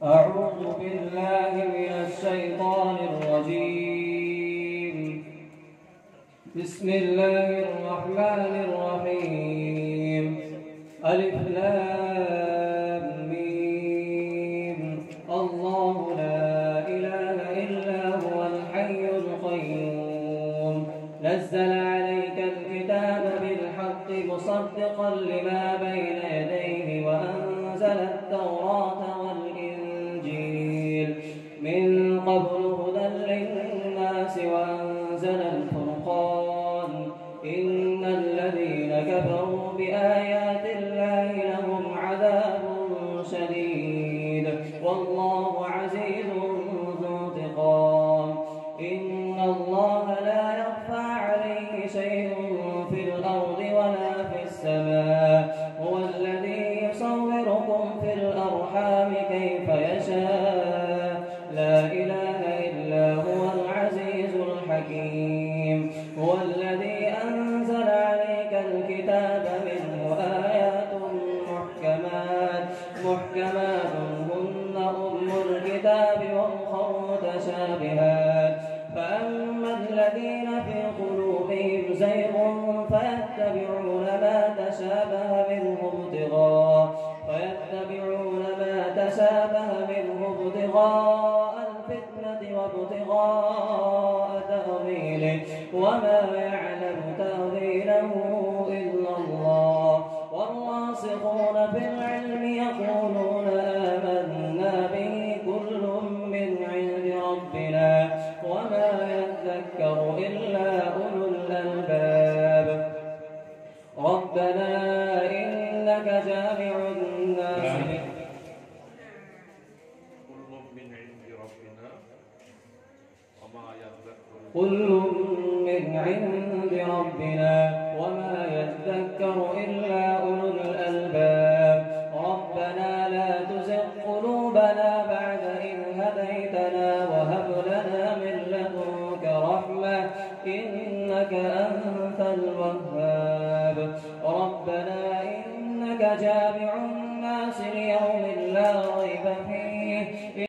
أعوذ بالله من الشيطان الرجيم. بسم الله الرحمن الرحيم. ألف لام ميم. الله لا إله إلا هو الحي القيوم. نزل عليك الكتاب بالحق مصدقا لما بين يديه وأنزل التوراة والإنجيل من قبل هدى للناس وأنزل الفرقان. إن الذين كفروا بآيات الله لهم عذاب شديد والله عزيز ذو انتقام. إن الله لا يخفى عليه شيء في الأرض ولا في السماء. هو الذي يصوركم في الأرحام كيف يشاء. لا إله إلا هو العزيز الحكيم. هو الذي أنزل عليك الكتاب منه آيات محكمات هن أم الكتاب وأخر متشابهات. فأما الذين في قلوبهم زيغ فيتبعون ما تشابه منه ابتغاء الفتنة وابتغاء تأويله وما يعلم تأويله إلا الله. والراسخون في العلم يقولون آمنا به كل من عند ربنا وما يذكر إلا أولو الألباب. ربنا إنك جامع الناس كل من عند ربنا وما يذكر إلا أولو الألباب. ربنا لا تزغ قلوبنا بعد إذ هديتنا وهب لنا من لدنك رحمة إنك أنت الوهاب. ربنا إنك جامع الناس ليوم لا ريب فيه